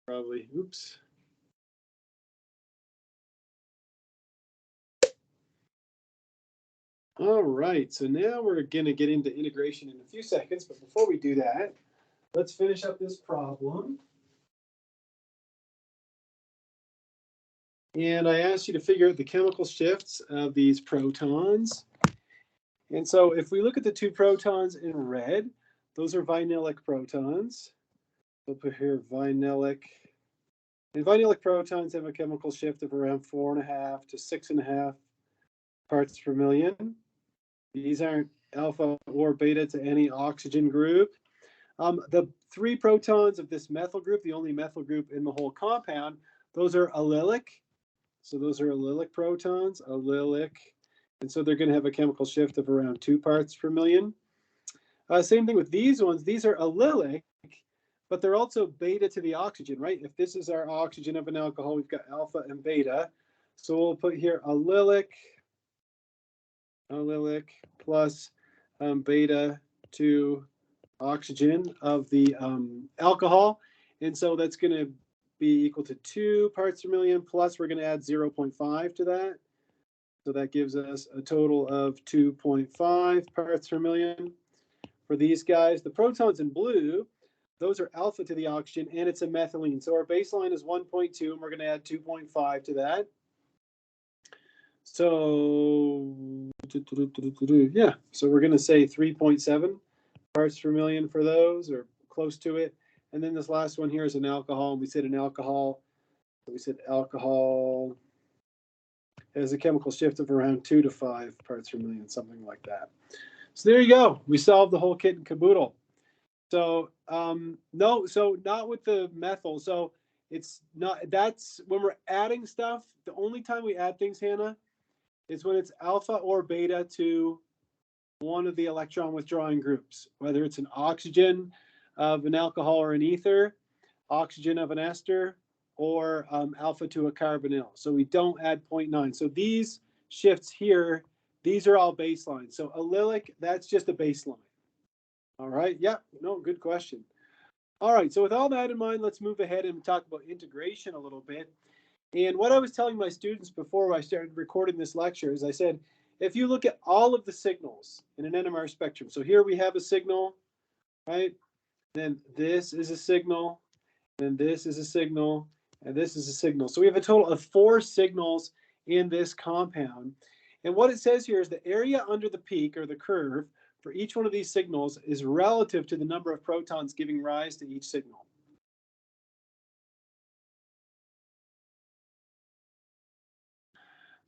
Probably, oops. All right, so now we're going to get into integration in a few seconds, but before we do that, let's finish up this problem. And I asked you to figure out the chemical shifts of these protons. And so if we look at the two protons in red, those are vinylic protons. We'll put here vinylic. And vinylic protons have a chemical shift of around 4.5 to 6.5 parts per million. These aren't alpha or beta to any oxygen group. The three protons of this methyl group, the only methyl group in the whole compound, those are allylic. So those are allylic protons, allylic. And so they're going to have a chemical shift of around 2 parts per million. Same thing with these ones. These are allylic, but they're also beta to the oxygen, right? If this is our oxygen of an alcohol, we've got alpha and beta. So we'll put here allylic plus beta to oxygen of the alcohol. And so that's going to be equal to 2 parts per million, plus we're going to add 0.5 to that. So that gives us a total of 2.5 parts per million. For these guys, the protons in blue, those are alpha to the oxygen, and it's a methylene. So our baseline is 1.2, and we're going to add 2.5 to that. So, yeah, so we're going to say 3.7 parts per million for those, or close to it. And then this last one here is an alcohol. We said an alcohol. We said alcohol has a chemical shift of around 2 to 5 parts per million, something like that. So there you go. We solved the whole kit and caboodle. So no, so not with the methyl. So it's not, that's when we're adding stuff. The only time we add things, Hannah, is when it's alpha or beta to one of the electron withdrawing groups, whether it's an oxygen of an alcohol or an ether, oxygen of an ester, or alpha to a carbonyl. So we don't add 0.9. So these shifts here, these are all baseline. So allylic, that's just a baseline. All right, yeah, no, good question. All right, so with all that in mind, let's move ahead and talk about integration a little bit. And what I was telling my students before I started recording this lecture is I said, if you look at all of the signals in an NMR spectrum, so here we have a signal, right? Then this is a signal, then this is a signal, and this is a signal. So we have a total of 4 signals in this compound. And what it says here is the area under the peak or the curve for each one of these signals is relative to the number of protons giving rise to each signal.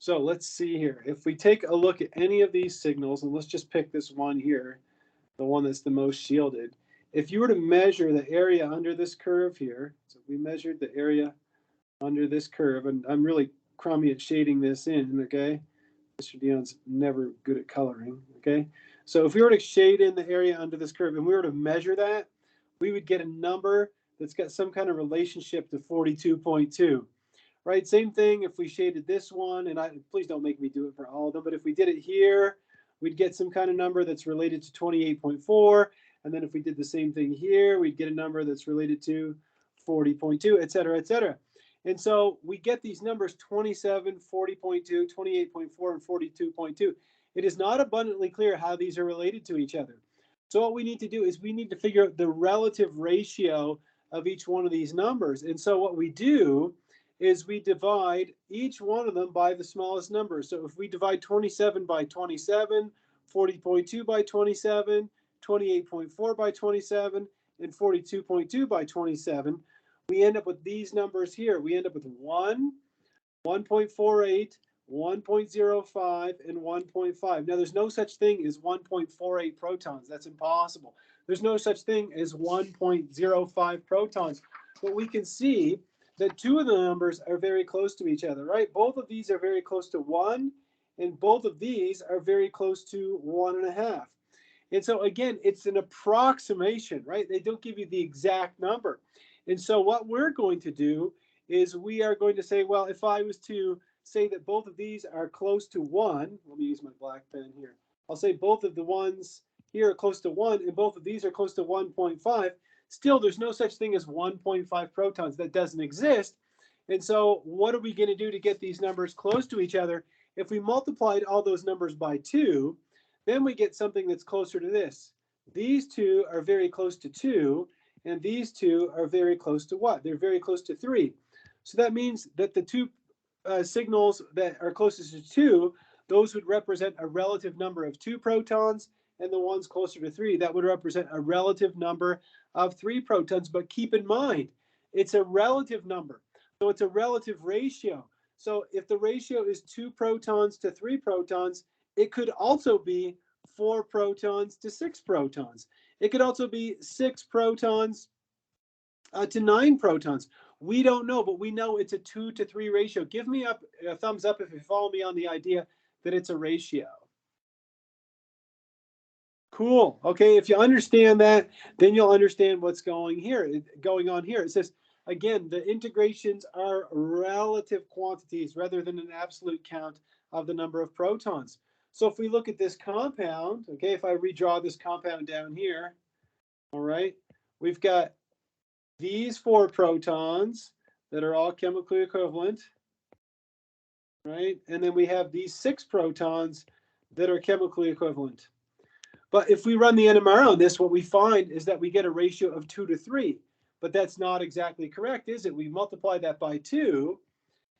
So let's see here. If we take a look at any of these signals, and let's just pick this one here, the one that's the most shielded. If you were to measure the area under this curve here, so we measured the area under this curve, and I'm really crummy at shading this in, okay? Mr. Dion's never good at coloring, okay? So if we were to shade in the area under this curve and we were to measure that, we would get a number that's got some kind of relationship to 42.2. Right, same thing if we shaded this one, and please don't make me do it for all of them, but if we did it here, we'd get some kind of number that's related to 28.4, and then if we did the same thing here, we'd get a number that's related to 40.2, et cetera, et cetera. And so we get these numbers 27, 40.2, 28.4, and 42.2. It is not abundantly clear how these are related to each other. So what we need to do is we need to figure out the relative ratio of each one of these numbers. And so what we do is we divide each one of them by the smallest number. So if we divide 27 by 27, 40.2 by 27, 28.4 by 27, and 42.2 by 27, we end up with these numbers here. We end up with 1, 1.48, 1.05, and 1.5. Now, there's no such thing as 1.48 protons. That's impossible. There's no such thing as 1.05 protons. But we can see that 2 of the numbers are very close to each other, right? Both of these are very close to 1, and both of these are very close to 1.5. And so again, it's an approximation, right? They don't give you the exact number. And so what we're going to do is we are going to say, well, if I was to say that both of these are close to 1, let me use my black pen here. I'll say both of the ones here are close to 1, and both of these are close to 1.5. Still, there's no such thing as 1.5 protons. That doesn't exist. And so what are we going to do to get these numbers close to each other? If we multiplied all those numbers by 2, then we get something that's closer to this. These two are very close to 2, and these two are very close to what? They're very close to 3. So that means that the two signals that are closest to 2, those would represent a relative number of 2 protons, and the ones closer to 3, that would represent a relative number of 3 protons. But keep in mind, it's a relative number. So it's a relative ratio. So if the ratio is 2 protons to 3 protons, it could also be 4 protons to 6 protons. It could also be 6 protons to 9 protons. We don't know, but we know it's a 2 to 3 ratio. Give me a thumbs up if you follow me on the idea that it's a ratio. Cool. Okay, if you understand that, then you'll understand what's going on here. It says, again, the integrations are relative quantities rather than an absolute count of the number of protons. So if we look at this compound, okay, if I redraw this compound down here, all right, we've got these 4 protons that are all chemically equivalent, right? And then we have these 6 protons that are chemically equivalent. But if we run the NMR on this, what we find is that we get a ratio of 2 to 3. But that's not exactly correct, is it? We multiply that by 2,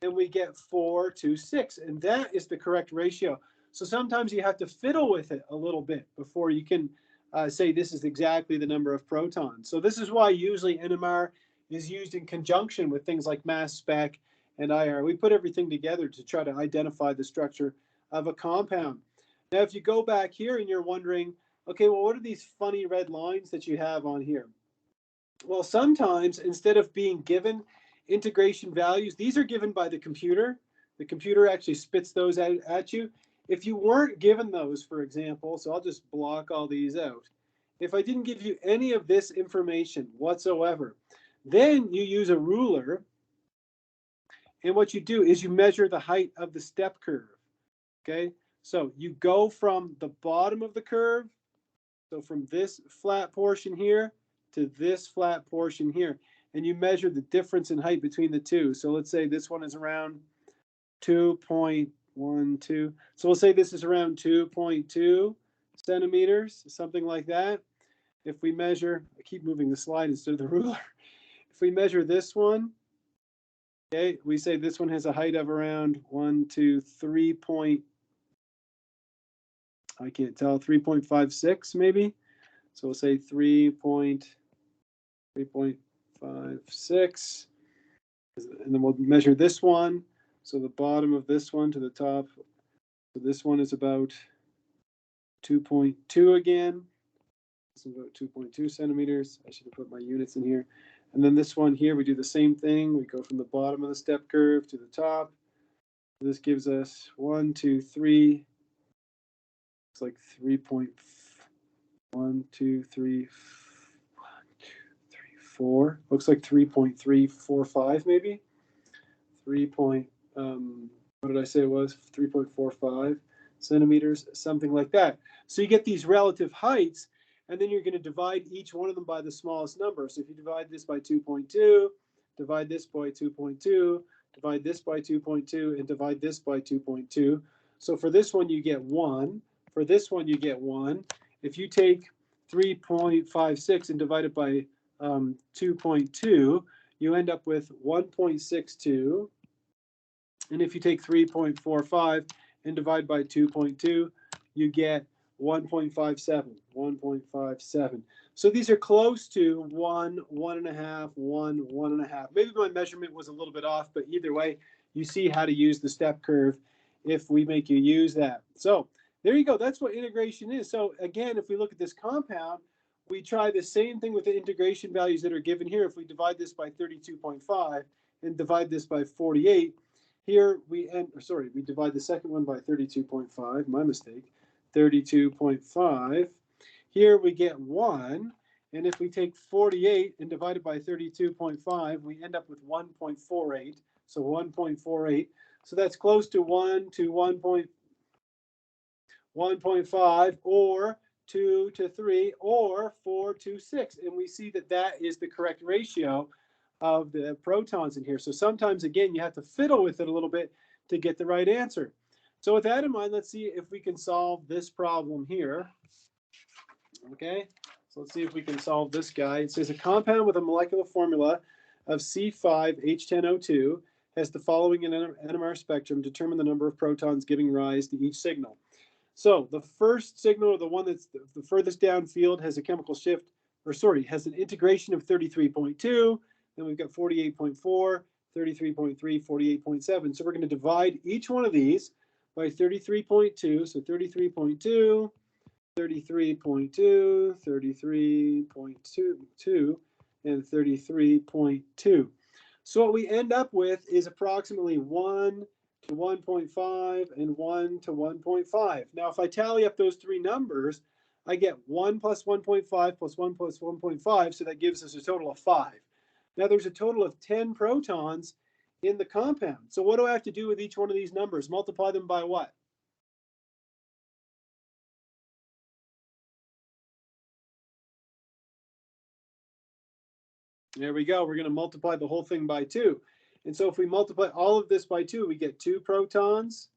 and we get 4 to 6. And that is the correct ratio. So sometimes you have to fiddle with it a little bit before you can say this is exactly the number of protons. So this is why usually NMR is used in conjunction with things like mass spec and IR. We put everything together to try to identify the structure of a compound. Now, if you go back here and you're wondering, okay, well, what are these funny red lines that you have on here? Well, sometimes instead of being given integration values, these are given by the computer. The computer actually spits those out at you. If you weren't given those, for example, so I'll just block all these out. If I didn't give you any of this information whatsoever, then you use a ruler. And what you do is you measure the height of the step curve. Okay, so you go from the bottom of the curve, so from this flat portion here to this flat portion here, and you measure the difference in height between the two. So let's say this one is around 2.12. So we'll say this is around 2.2 centimeters, something like that. If we measure, I keep moving the slide instead of the ruler. If we measure this one, okay, we say this one has a height of around 3 I can't tell, 3.56 maybe. So we'll say 3.56, and then we'll measure this one. So the bottom of this one to the top. So this one is about 2.2 again. This is about 2.2 centimeters. I should have put my units in here. And then this one here, we do the same thing. We go from the bottom of the step curve to the top. This gives us 1, 2, 3. It's like 3.1, 2, 3, 4. Looks like 3.345 maybe. What did I say it was? 3.45 centimeters, something like that. So you get these relative heights, and then you're going to divide each one of them by the smallest number. So if you divide this by 2.2, divide this by 2.2, divide this by 2.2, and divide this by 2.2. So for this one, you get 1. For this one, you get 1. If you take 3.56 and divide it by 2.2, you end up with 1.62. And if you take 3.45 and divide by 2.2, you get 1.57. So these are close to 1, 1.5, 1, 1.5. Maybe my measurement was a little bit off, but either way, you see how to use the step curve if we make you use that. So there you go. That's what integration is. So again, if we look at this compound, we try the same thing with the integration values that are given here. If we divide this by 32.5 and divide this by 48, here we divide the second one by 32.5, my mistake, 32.5. Here we get 1, and if we take 48 and divide it by 32.5, we end up with 1.48, so 1.48. So that's close to 1 to 1.5, or 2 to 3, or 4 to 6. And we see that that is the correct ratio of the protons in here. So sometimes, again, you have to fiddle with it a little bit to get the right answer. So with that in mind, let's see if we can solve this problem here. Okay, so let's see if we can solve this guy. It says a compound with a molecular formula of C5H10O2 has the following NMR spectrum. Determine the number of protons giving rise to each signal. So the first signal, or the one that's the furthest downfield, has a chemical shift, or sorry, has an integration of 33.2. Then we've got 48.4, 33.3, 48.7. So we're going to divide each one of these by 33.2. So 33.2, 33.2, 33.2, and 33.2. So what we end up with is approximately 1 to 1.5 and 1 to 1.5. Now, if I tally up those three numbers, I get 1 plus 1.5 plus 1 plus 1.5, so that gives us a total of 5. Now, there's a total of 10 protons in the compound. So what do I have to do with each one of these numbers? Multiply them by what? There we go. We're going to multiply the whole thing by 2. And so if we multiply all of this by 2, we get 2 protons,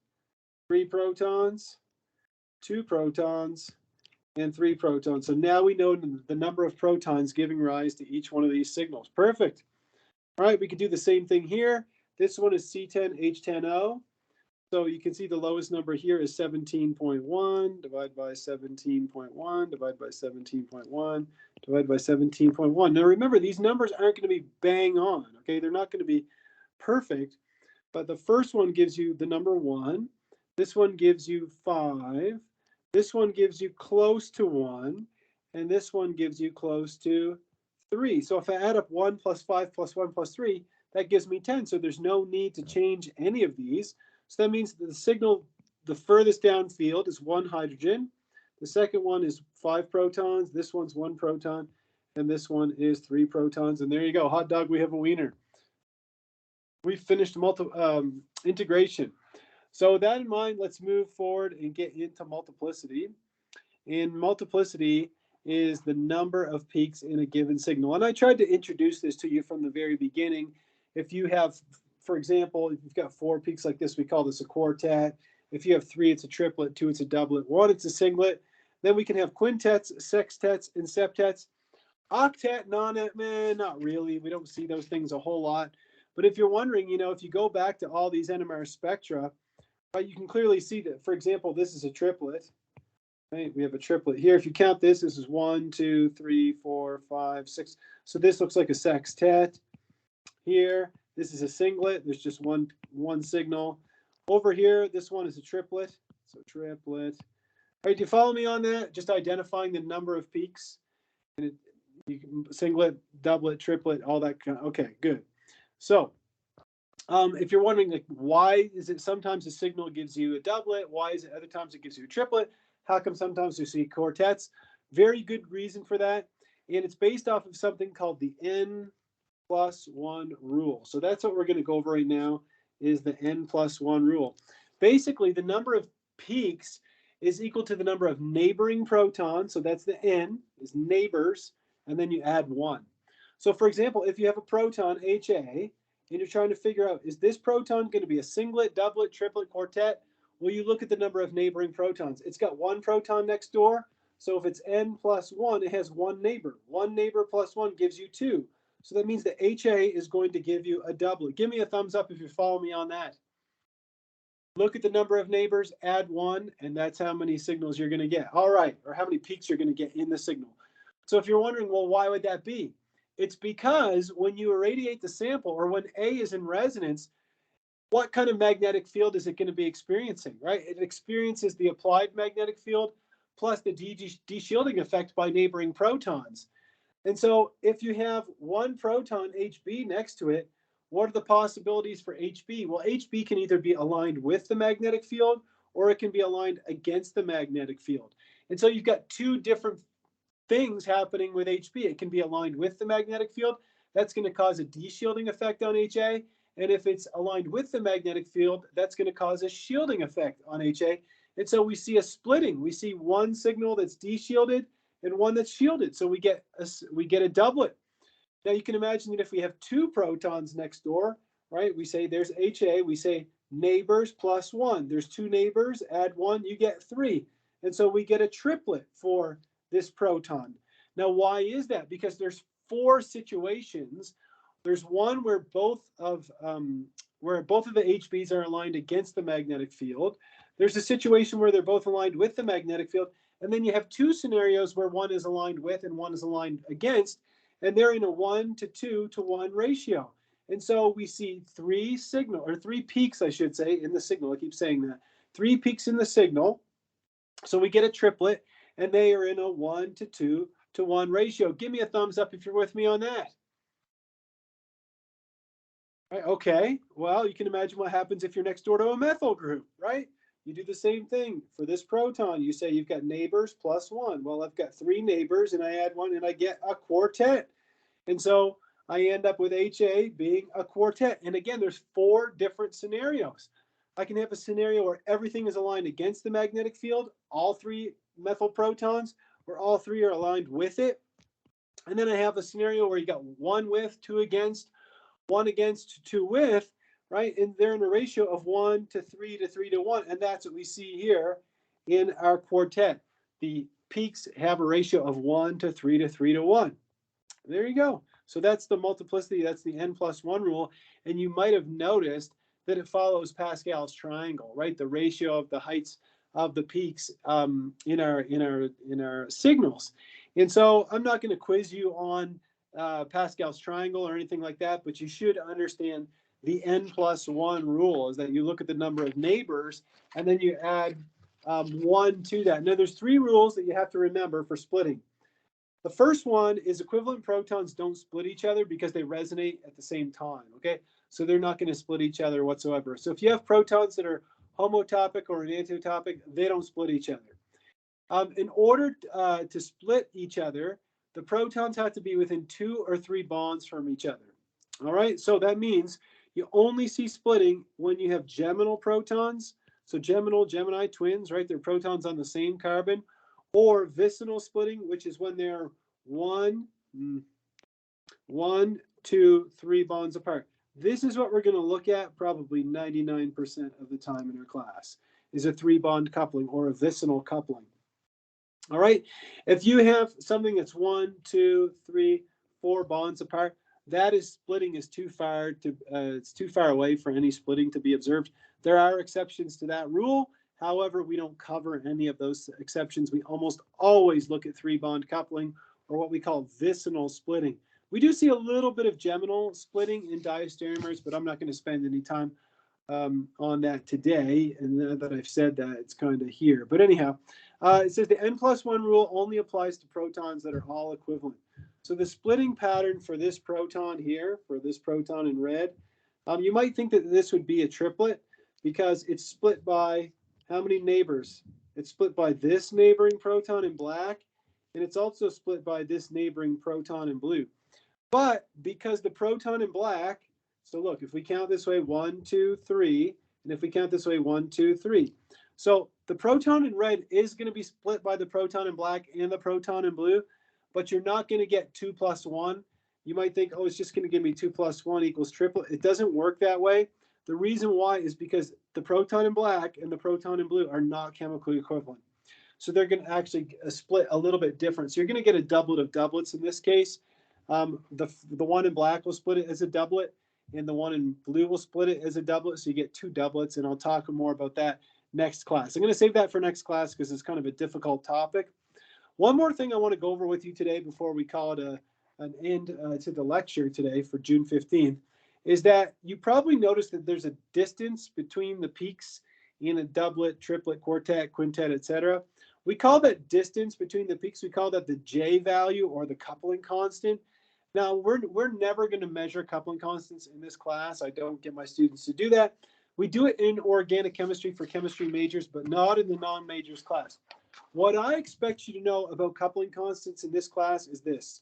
3 protons, 2 protons, and 3 protons. So now we know the number of protons giving rise to each one of these signals. Perfect. All right, we can do the same thing here. This one is C10H10O. So you can see the lowest number here is 17.1, divide by 17.1, divide by 17.1, divide by 17.1. Now remember, these numbers aren't going to be bang on, okay? They're not going to be perfect, but the first one gives you the number 1. This one gives you 5. This one gives you close to 1. And this one gives you close to 3. So if I add up 1 plus 5 plus 1 plus 3, that gives me 10. So there's no need to change any of these. So that means that the signal, the furthest downfield, is 1 hydrogen. The second one is 5 protons. This one's 1 proton. And this one is 3 protons. And there you go. Hot dog, we have a wiener. We've finished integration. So with that in mind, let's move forward and get into multiplicity. And multiplicity is the number of peaks in a given signal. And I tried to introduce this to you from the very beginning. If you have, for example, if you've got 4 peaks like this, we call this a quartet. If you have 3, it's a triplet. 2, it's a doublet. 1, it's a singlet. Then we can have quintets, sextets, and septets. Octet, not really. We don't see those things a whole lot. But if you're wondering, if you go back to all these NMR spectra, you can clearly see that, for example, this is a triplet. Right? We have a triplet here. If you count this, this is 1, 2, 3, 4, 5, 6. So this looks like a sextet. Here, this is a singlet. There's just one signal. Over here, this one is a triplet. So triplet. All right, do you follow me on that? Just identifying the number of peaks. And you can singlet, doublet, triplet, all that kind of, okay, good. So if you're wondering, like, why is it sometimes a signal gives you a doublet? Why is it other times it gives you a triplet? How come sometimes you see quartets? Very good reason for that. And it's based off of something called the N+1 rule. So that's what we're going to go over right now, is the N+1 rule. Basically, the number of peaks is equal to the number of neighboring protons. So that's the N, is neighbors, and then you add 1. So for example, if you have a proton, HA, and you're trying to figure out, is this proton going to be a singlet, doublet, triplet, quartet? Well, you look at the number of neighboring protons. It's got 1 proton next door. So if it's N+1, it has 1 neighbor. 1 neighbor plus 1 gives you 2. So that means that HA is going to give you a doublet. Give me a thumbs up if you follow me on that. Look at the number of neighbors, add 1, and that's how many signals you're going to get. All right, or how many peaks you're going to get in the signal. So if you're wondering, well, why would that be? It's because when you irradiate the sample, or when A is in resonance, what kind of magnetic field is it going to be experiencing, right? It experiences the applied magnetic field plus the de-shielding effect by neighboring protons. And so if you have 1 proton, HB, next to it, what are the possibilities for HB? Well, HB can either be aligned with the magnetic field, or it can be aligned against the magnetic field. And so you've got 2 different things happening with HB. It can be aligned with the magnetic field. That's going to cause a de-shielding effect on HA. And if it's aligned with the magnetic field, that's going to cause a shielding effect on HA. And so we see a splitting. We see one signal that's de-shielded and one that's shielded. So we get a doublet. Now you can imagine that if we have two protons next door, right? We say there's HA, we say neighbors plus one. There's two neighbors, add one, you get three. And so we get a triplet for this proton. Now, why is that? Because there's four situations. There's one where both of the HBs are aligned against the magnetic field. There's a situation where they're both aligned with the magnetic field. And then you have two scenarios where one is aligned with and one is aligned against, and they're in a 1 to 2 to 1 ratio. And so we see three peaks, I should say, in the signal. I keep saying that. 3 peaks in the signal. So we get a triplet, and they are in a 1 to 2 to 1 ratio. Give me a thumbs up if you're with me on that. Right, okay, well, you can imagine what happens if you're next door to a methyl group, right? You do the same thing for this proton. You say you've got neighbors plus one. Well, I've got 3 neighbors, and I add one, and I get a quartet. And so I end up with HA being a quartet. And again, there's 4 different scenarios. I can have a scenario where everything is aligned against the magnetic field, all 3 methyl protons, where all 3 are aligned with it. And then I have a scenario where you got 1 with, 2 against, 1 against, 2 with, right? And they're in a ratio of 1 to 3 to 3 to 1. And that's what we see here in our quartet. The peaks have a ratio of 1 to 3 to 3 to 1. There you go. So that's the multiplicity, that's the n+1 rule. And you might have noticed that it follows Pascal's triangle, right? The ratio of the heights of the peaks in our signals. And so I'm not going to quiz you on Pascal's triangle or anything like that, but you should understand the n+1 rule is that you look at the number of neighbors and then you add 1 to that. Now there's 3 rules that you have to remember for splitting. The first one is equivalent protons don't split each other because they resonate at the same time, okay? So they're not going to split each other whatsoever. So if you have protons that are homotopic or enantiotopic, they don't split each other. In order to split each other, the protons have to be within 2 or 3 bonds from each other. All right, so that means you only see splitting when you have geminal protons. So geminal, Gemini twins, right? They're protons on the same carbon. Or vicinal splitting, which is when they're 1, 2, 3 bonds apart. This is what we're going to look at probably 99% of the time in our class, is a 3-bond coupling or a vicinal coupling. All right, if you have something that's 1, 2, 3, 4 bonds apart, that is splitting is too far it's too far away for any splitting to be observed. There are exceptions to that rule. However, we don't cover any of those exceptions. We almost always look at 3-bond coupling or what we call vicinal splitting. We do see a little bit of geminal splitting in diastereomers, but I'm not going to spend any time on that today. And now that I've said that, it's kind of here. But anyhow, it says the n+1 rule only applies to protons that are all equivalent. So the splitting pattern for this proton here, for this proton in red, you might think that this would be a triplet because it's split by how many neighbors? It's split by this neighboring proton in black, and it's also split by this neighboring proton in blue. But because the proton in black, so look, if we count this way, 1, 2, 3, and if we count this way, 1, 2, 3. So the proton in red is going to be split by the proton in black and the proton in blue, but you're not going to get 2 plus 1. You might think, oh, it's just going to give me 2 plus 1 equals triplet. It doesn't work that way. The reason why is because the proton in black and the proton in blue are not chemically equivalent. So they're going to actually split a little bit different. So you're going to get a doublet of doublets in this case. The one in black will split it as a doublet, and the one in blue will split it as a doublet. So you get 2 doublets, and I'll talk more about that next class. I'm going to save that for next class because it's kind of a difficult topic. One more thing I want to go over with you today before we call it an end to the lecture today for June 15th. Is that you probably noticed that there's a distance between the peaks in a doublet, triplet, quartet, quintet, etc. We call that distance between the peaks, we call that the J value or the coupling constant. Now, we're never going to measure coupling constants in this class. I don't get my students to do that. We do it in organic chemistry for chemistry majors, but not in the non-majors class. What I expect you to know about coupling constants in this class is this.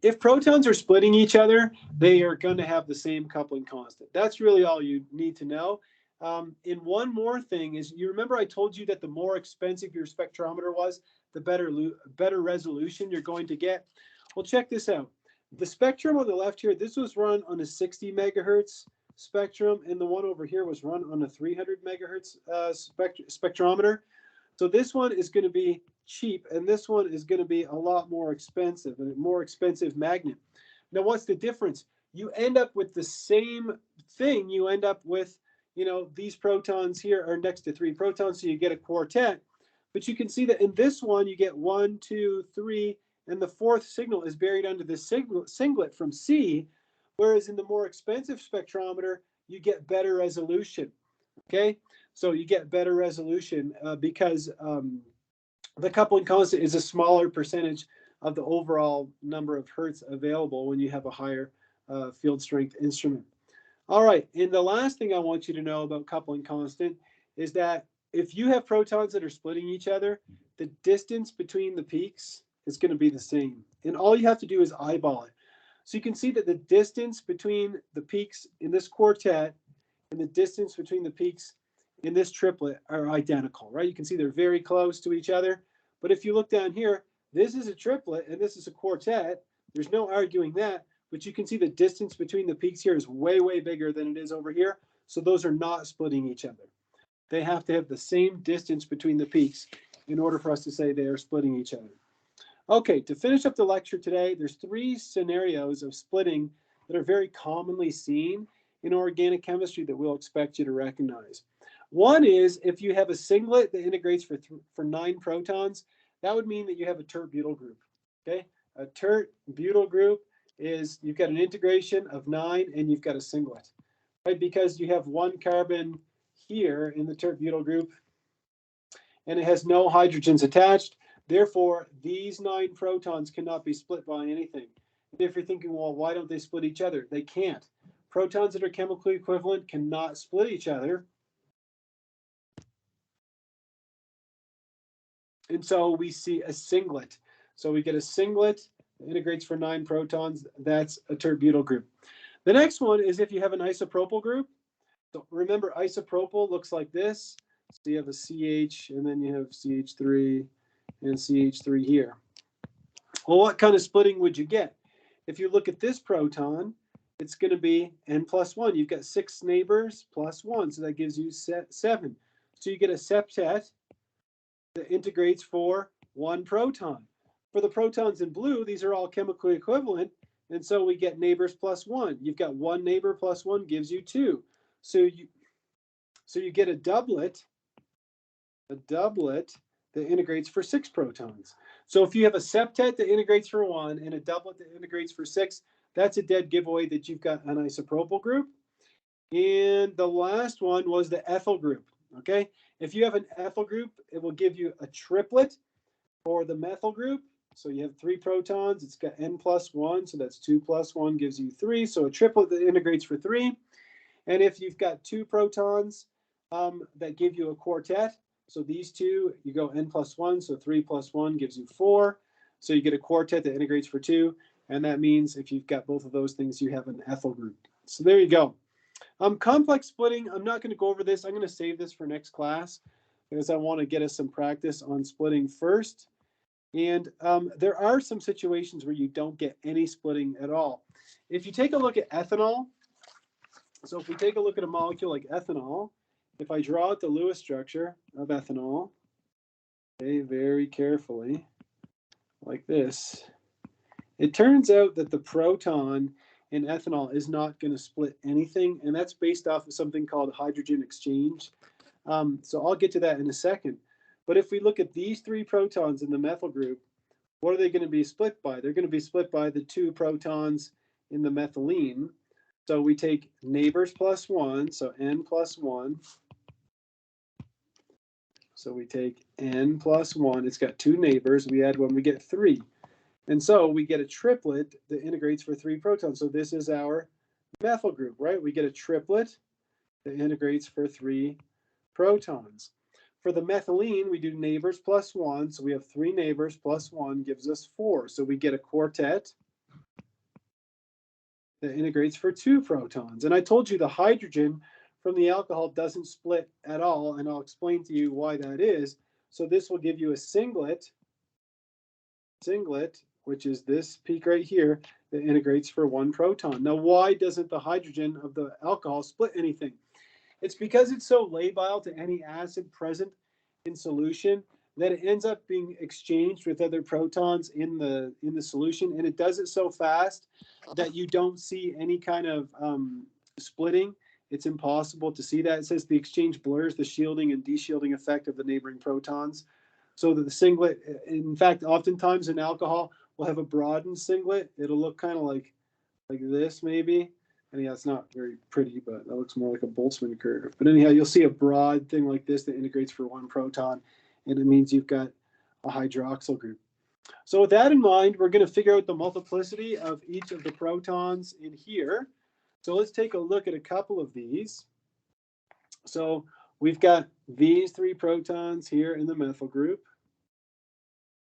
If protons are splitting each other, they are going to have the same coupling constant. That's really all you need to know. in one more thing is, you remember I told you that the more expensive your spectrometer was, the better resolution you're going to get. Well, check this out. The spectrum on the left here, this was run on a 60 megahertz spectrum, and the one over here was run on a 300 megahertz spectrometer. So this one is going to be cheap, and this one is going to be a lot more expensive, and a more expensive magnet. Now, what's the difference? You end up with the same thing. You end up with, these protons here are next to 3 protons, so you get a quartet. But you can see that in this one, you get 1, 2, 3, and the 4th signal is buried under the singlet from C, whereas in the more expensive spectrometer, you get better resolution. Okay, so you get better resolution because the coupling constant is a smaller percentage of the overall number of hertz available when you have a higher field strength instrument. All right, and the last thing I want you to know about coupling constant is that if you have protons that are splitting each other, the distance between the peaks is going to be the same. And all you have to do is eyeball it. So you can see that the distance between the peaks in this quartet and the distance between the peaks in this triplet are identical, right? You can see they're very close to each other. But if you look down here, this is a triplet and this is a quartet. There's no arguing that. But you can see the distance between the peaks here is way, way bigger than it is over here. So those are not splitting each other. They have to have the same distance between the peaks in order for us to say they are splitting each other. Okay, to finish up the lecture today, there's 3 scenarios of splitting that are very commonly seen in organic chemistry that we'll expect you to recognize. One is if you have a singlet that integrates for 9 protons, that would mean that you have a tert-butyl group. Okay, a tert-butyl group is you've got an integration of 9 and you've got a singlet, right? Because you have 1 carbon here in the tert-butyl group and it has no hydrogens attached. Therefore, these 9 protons cannot be split by anything. And if you're thinking, well, why don't they split each other? They can't. Protons that are chemically equivalent cannot split each other. And so we see a singlet. So we get a singlet that integrates for 9 protons. That's a tert-butyl group. The next one is if you have an isopropyl group. So remember, isopropyl looks like this. So you have a CH, and then you have CH3 and CH3 here. Well, what kind of splitting would you get? If you look at this proton, it's going to be n plus 1. You've got 6 neighbors plus 1, so that gives you 7. So you get a septet that integrates for 1 proton. For the protons in blue, these are all chemically equivalent, and so we get neighbors plus 1. You've got 1 neighbor plus 1 gives you 2. So you get a doublet that integrates for 6 protons. So if you have a septet that integrates for 1 and a doublet that integrates for 6, that's a dead giveaway that you've got an isopropyl group. And the last one was the ethyl group. Okay, if you have an ethyl group, it will give you a triplet for the methyl group. So you have 3 protons, it's got n plus 1, so that's 2 plus 1 gives you 3. So a triplet that integrates for 3. And if you've got 2 protons that give you a quartet, so these 2, you go n plus 1, so 3 plus 1 gives you 4. So you get a quartet that integrates for 2, and that means if you've got both of those things, you have an ethyl group. So there you go. Complex splitting, I'm not going to go over this. I'm going to save this for next class because I want to get us some practice on splitting first. And there are some situations where you don't get any splitting at all. If you take a look at ethanol, so if we take a look at a molecule like ethanol, if I draw out the Lewis structure of ethanol, okay, very carefully, like this, it turns out that the proton in ethanol is not going to split anything, and that's based off of something called hydrogen exchange. So I'll get to that in a second. But if we look at these 3 protons in the methyl group, what are they going to be split by? They're going to be split by the 2 protons in the methylene. So we take neighbors plus 1, so n plus 1. So we take n plus 1. It's got 2 neighbors. We add 1, we get 3. And so we get a triplet that integrates for 3 protons. So this is our methyl group, right? We get a triplet that integrates for 3 protons. For the methylene, we do neighbors plus 1. So we have 3 neighbors plus 1 gives us 4. So we get a quartet that integrates for 2 protons. And I told you the hydrogen from the alcohol doesn't split at all, and I'll explain to you why that is. So this will give you a singlet, which is this peak right here, that integrates for 1 proton. Now, why doesn't the hydrogen of the alcohol split anything? It's because it's so labile to any acid present in solution that it ends up being exchanged with other protons in the solution, and it does it so fast that you don't see any kind of splitting. It's impossible to see that. It says the exchange blurs the shielding and deshielding effect of the neighboring protons, so that the singlet, in fact, oftentimes in alcohol, will have a broadened singlet. It'll look kind of like this maybe. And yeah, it's not very pretty, but that looks more like a Boltzmann curve. But anyhow, you'll see a broad thing like this that integrates for 1 proton, and it means you've got a hydroxyl group. So with that in mind, we're going to figure out the multiplicity of each of the protons in here. So let's take a look at a couple of these. So we've got these 3 protons here in the methyl group.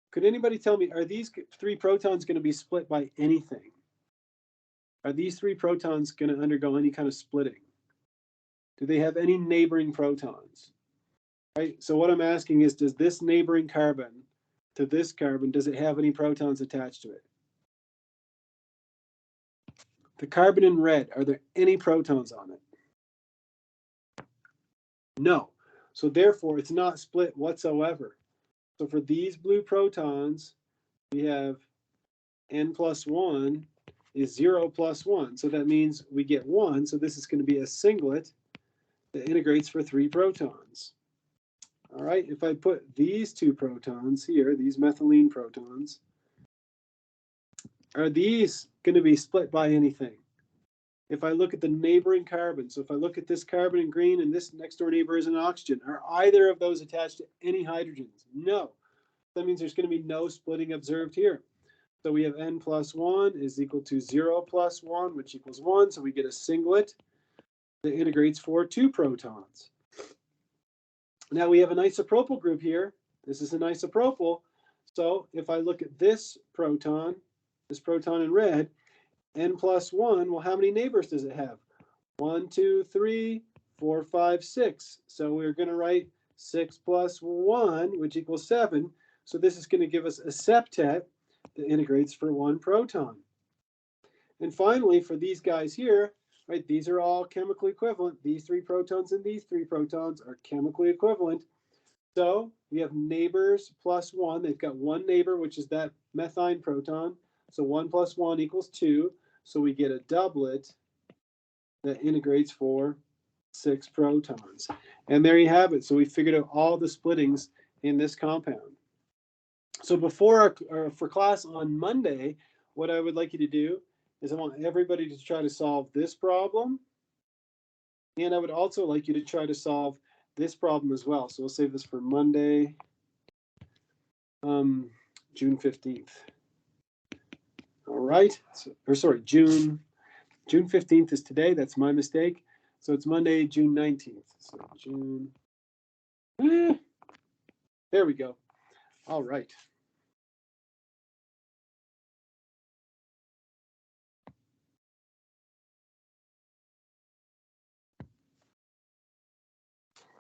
Could anybody tell me, are these 3 protons going to be split by anything? Are these 3 protons going to undergo any kind of splitting? Do they have any neighboring protons? Right. So what I'm asking is, does this neighboring carbon to this carbon, does it have any protons attached to it? The carbon in red, are there any protons on it? No. So therefore, it's not split whatsoever. So for these blue protons, we have n plus 1 is 0 plus 1. So that means we get 1. So this is going to be a singlet that integrates for 3 protons. All right, if I put these 2 protons here, these methylene protons, are these going to be split by anything? If I look at the neighboring carbon, so if I look at this carbon in green and this next door neighbor is an oxygen, are either of those attached to any hydrogens? No. That means there's going to be no splitting observed here. So we have n plus 1 is equal to 0 plus 1, which equals 1. So we get a singlet that integrates for 2 protons. Now we have an isopropyl group here. This is an isopropyl. So if I look at this proton in red, n plus 1, well, how many neighbors does it have? 1, 2, 3, 4, 5, 6. So we're going to write 6 plus 1, which equals 7. So this is going to give us a septet that integrates for 1 proton. And finally, for these guys here, right, these are all chemically equivalent. These 3 protons and these 3 protons are chemically equivalent. So we have neighbors plus 1. They've got 1 neighbor, which is that methine proton. So 1 plus 1 equals 2. So we get a doublet that integrates for 6 protons. And there you have it. So we figured out all the splittings in this compound. So before for class on Monday, what I would like you to do is I want everybody to try to solve this problem. And I would also like you to try to solve this problem as well. So we'll save this for Monday, June 15th. All right. June 15th is today. That's my mistake. So it's Monday, June 19th. So June. There we go. All right.